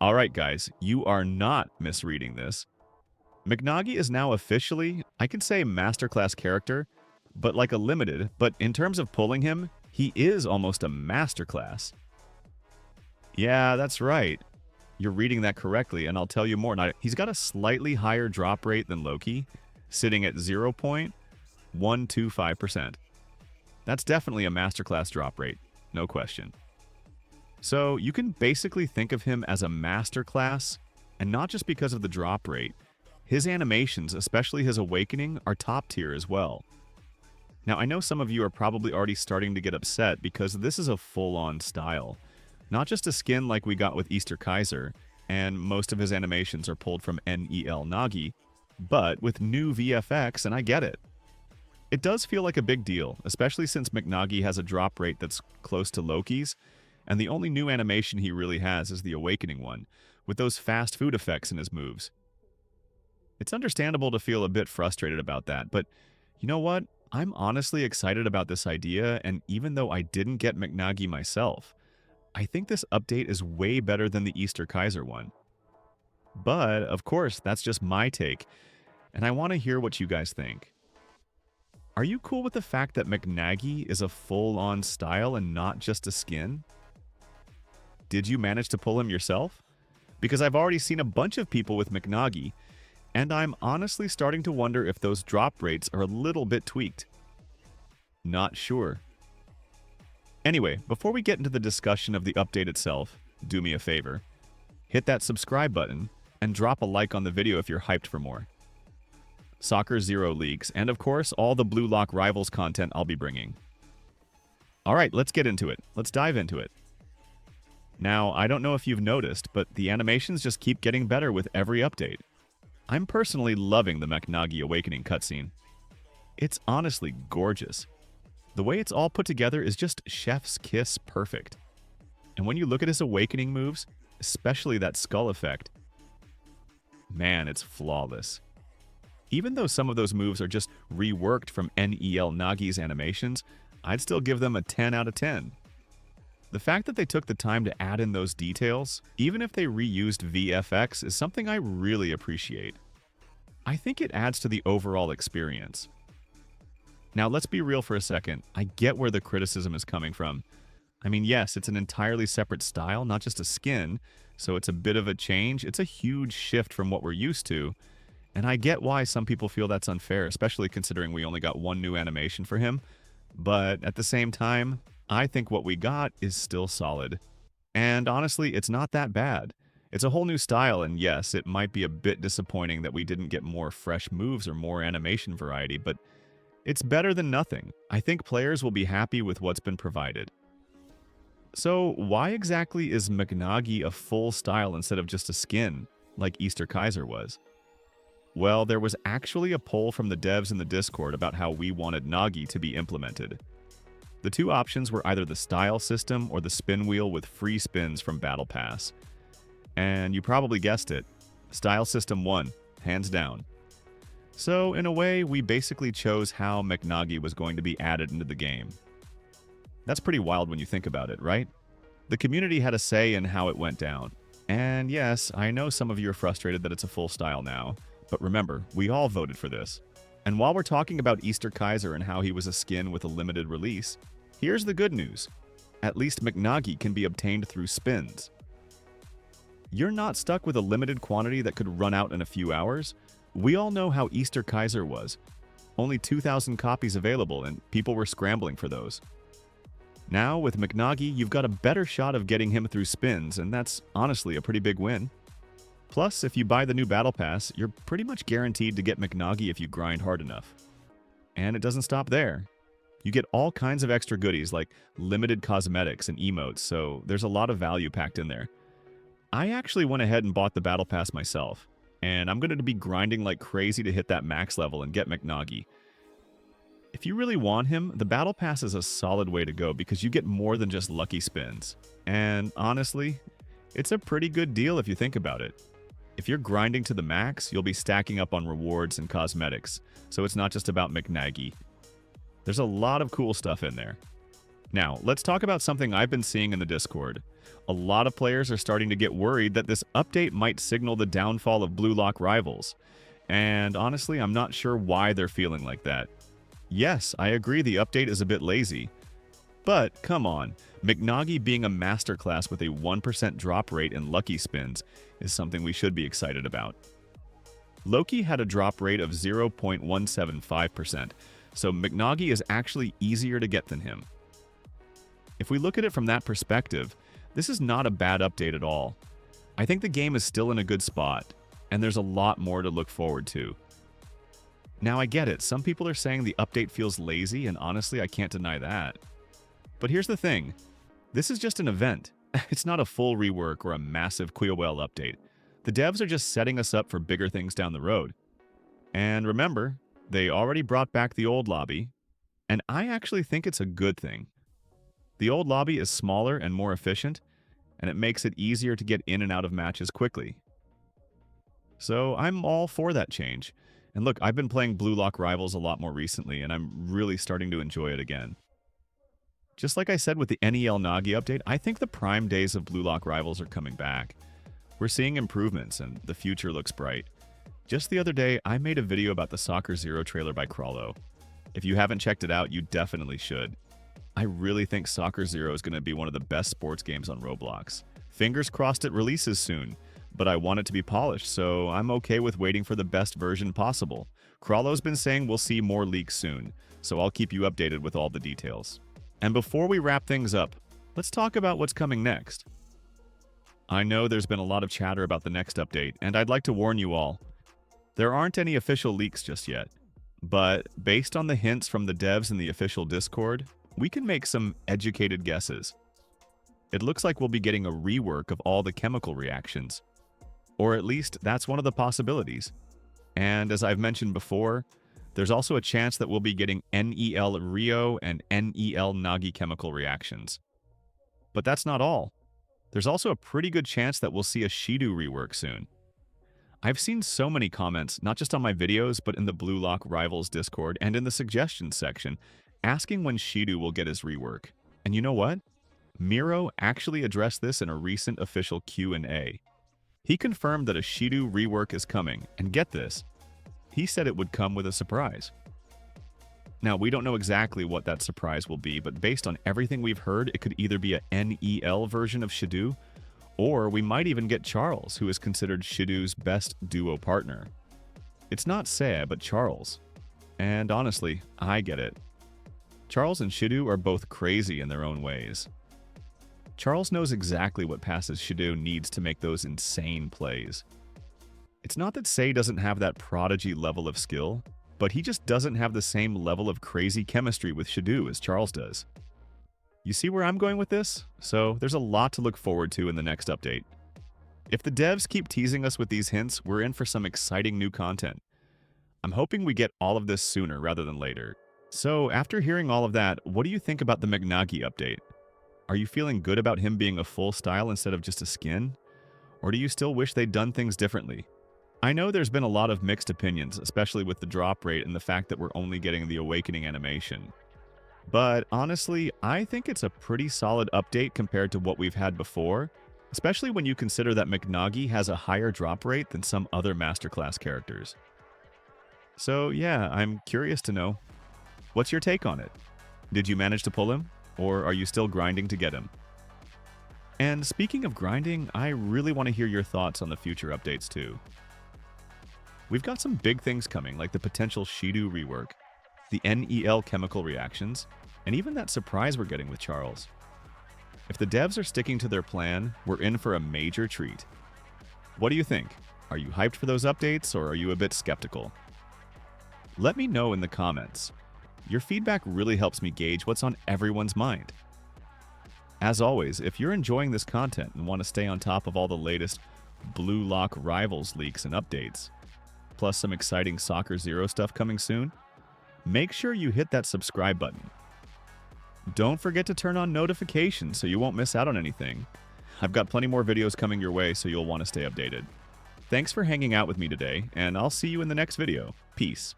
Alright guys, you are not misreading this. McNagi is now officially, I can say masterclass character, but like a limited, but in terms of pulling him, he is almost a masterclass. Yeah, that's right. You're reading that correctly, and I'll tell you more. Now, he's got a slightly higher drop rate than Loki, sitting at 0.125%. That's definitely a masterclass drop rate, no question. So you can basically think of him as a masterclass, and not just because of the drop rate. His animations, especially his awakening, are top tier as well. Now, I know some of you are probably already starting to get upset because this is a full-on style. Not just a skin like we got with Easter Kaiser, and most of his animations are pulled from NEL Nagi, but with new VFX, and I get it. It does feel like a big deal, especially since McNagi has a drop rate that's close to Loki's, and the only new animation he really has is the awakening one, with those fast food effects in his moves. It's understandable to feel a bit frustrated about that, but you know what? I'm honestly excited about this idea, and even though I didn't get McNagi myself, I think this update is way better than the Easter Kaiser one. But, of course, that's just my take, and I want to hear what you guys think. Are you cool with the fact that McNagi is a full-on style and not just a skin? Did you manage to pull him yourself? Because I've already seen a bunch of people with McNagi, and I'm honestly starting to wonder if those drop rates are a little bit tweaked. Not sure. Anyway, before we get into the discussion of the update itself, do me a favor. Hit that subscribe button and drop a like on the video if you're hyped for more. Soccer Zero leagues, and of course, all the Blue Lock Rivals content I'll be bringing. Alright, let's get into it. Let's dive into it. Now, I don't know if you've noticed, but the animations just keep getting better with every update. I'm personally loving the McNagi Awakening cutscene. It's honestly gorgeous. The way it's all put together is just chef's kiss perfect. And when you look at his awakening moves, especially that skull effect, man, it's flawless. Even though some of those moves are just reworked from NEL Nagi's animations, I'd still give them a 10 out of 10. The fact that they took the time to add in those details, even if they reused VFX, is something I really appreciate. I think it adds to the overall experience. Now, let's be real for a second. I get where the criticism is coming from. I mean, yes, it's an entirely separate style, not just a skin, so it's a bit of a change. It's a huge shift from what we're used to, and I get why some people feel that's unfair, especially considering we only got one new animation for him. But at the same time, I think what we got is still solid. And honestly, it's not that bad. It's a whole new style, and yes, it might be a bit disappointing that we didn't get more fresh moves or more animation variety, but it's better than nothing. I think players will be happy with what's been provided. So why exactly is McNagi a full style instead of just a skin, like Easter Kaiser was? Well, there was actually a poll from the devs in the Discord about how we wanted Nagi to be implemented. The two options were either the style system or the spin wheel with free spins from Battle Pass. And you probably guessed it, style system won, hands down. So, in a way, we basically chose how McNagi was going to be added into the game. That's pretty wild when you think about it, right? The community had a say in how it went down. And yes, I know some of you are frustrated that it's a full style now, but remember, we all voted for this. And while we're talking about Easter Kaiser and how he was a skin with a limited release, here's the good news. At least McNagi can be obtained through spins. You're not stuck with a limited quantity that could run out in a few hours. We all know how Easter Kaiser was. Only 2,000 copies available, and people were scrambling for those. Now, with McNagi, you've got a better shot of getting him through spins, and that's honestly a pretty big win. Plus, if you buy the new Battle Pass, you're pretty much guaranteed to get McNagi if you grind hard enough. And it doesn't stop there. You get all kinds of extra goodies like limited cosmetics and emotes, so there's a lot of value packed in there. I actually went ahead and bought the Battle Pass myself, and I'm going to be grinding like crazy to hit that max level and get McNagi. If you really want him, the Battle Pass is a solid way to go because you get more than just lucky spins. And honestly, it's a pretty good deal if you think about it. If you're grinding to the max, you'll be stacking up on rewards and cosmetics, so it's not just about McNagi. There's a lot of cool stuff in there. Now, let's talk about something I've been seeing in the Discord. A lot of players are starting to get worried that this update might signal the downfall of Blue Lock rivals. And honestly, I'm not sure why they're feeling like that. Yes, I agree the update is a bit lazy. But, come on, McNagi being a masterclass with a 1% drop rate in lucky spins is something we should be excited about. Loki had a drop rate of 0.175%, so McNagi is actually easier to get than him. If we look at it from that perspective, this is not a bad update at all. I think the game is still in a good spot, and there's a lot more to look forward to. Now I get it, some people are saying the update feels lazy, and honestly I can't deny that. But here's the thing, this is just an event. It's not a full rework or a massive Queewell update. The devs are just setting us up for bigger things down the road. And remember, they already brought back the old lobby, and I actually think it's a good thing. The old lobby is smaller and more efficient, and it makes it easier to get in and out of matches quickly. So I'm all for that change. And look, I've been playing Blue Lock Rivals a lot more recently, and I'm really starting to enjoy it again. Just like I said with the NEL Nagi update, I think the prime days of Blue Lock Rivals are coming back. We're seeing improvements, and the future looks bright. Just the other day, I made a video about the Soccer Zero trailer by Crawlo. If you haven't checked it out, you definitely should. I really think Soccer Zero is going to be one of the best sports games on Roblox. Fingers crossed it releases soon, but I want it to be polished, so I'm okay with waiting for the best version possible. Crawlo's been saying we'll see more leaks soon, so I'll keep you updated with all the details. And before we wrap things up, let's talk about what's coming next. I know there's been a lot of chatter about the next update, and I'd like to warn you all. There aren't any official leaks just yet, but based on the hints from the devs in the official Discord, we can make some educated guesses. It looks like we'll be getting a rework of all the chemical reactions, or at least that's one of the possibilities. And as I've mentioned before, there's also a chance that we'll be getting NEL Rio and NEL Nagi chemical reactions. But that's not all. There's also a pretty good chance that we'll see a Shido rework soon. I've seen so many comments, not just on my videos, but in the Blue Lock Rivals Discord and in the suggestions section, asking when Shido will get his rework. And you know what? Miro actually addressed this in a recent official Q&A. He confirmed that a Shido rework is coming, and get this, he said it would come with a surprise. Now, we don't know exactly what that surprise will be, but based on everything we've heard, it could either be a NEL version of Shido, or we might even get Charles, who is considered Shido's best duo partner. It's not Saya, but Charles. And honestly, I get it. Charles and Shido are both crazy in their own ways. Charles knows exactly what passes Shido needs to make those insane plays. It's not that Say doesn't have that prodigy level of skill, but he just doesn't have the same level of crazy chemistry with Shido as Charles does. You see where I'm going with this? So there's a lot to look forward to in the next update. If the devs keep teasing us with these hints, we're in for some exciting new content. I'm hoping we get all of this sooner rather than later. So after hearing all of that, what do you think about the McNagi update? Are you feeling good about him being a full style instead of just a skin? Or do you still wish they'd done things differently? I know there's been a lot of mixed opinions, especially with the drop rate and the fact that we're only getting the Awakening animation. But honestly, I think it's a pretty solid update compared to what we've had before, especially when you consider that McNagi has a higher drop rate than some other Masterclass characters. So yeah, I'm curious to know, what's your take on it? Did you manage to pull him, or are you still grinding to get him? And speaking of grinding, I really want to hear your thoughts on the future updates too. We've got some big things coming, like the potential Shido rework, the NEL chemical reactions, and even that surprise we're getting with Charles. If the devs are sticking to their plan, we're in for a major treat. What do you think? Are you hyped for those updates, or are you a bit skeptical? Let me know in the comments. Your feedback really helps me gauge what's on everyone's mind. As always, if you're enjoying this content and want to stay on top of all the latest Blue Lock Rivals leaks and updates, plus some exciting Soccer Zero stuff coming soon, make sure you hit that subscribe button. Don't forget to turn on notifications so you won't miss out on anything. I've got plenty more videos coming your way, so you'll want to stay updated. Thanks for hanging out with me today, and I'll see you in the next video. Peace.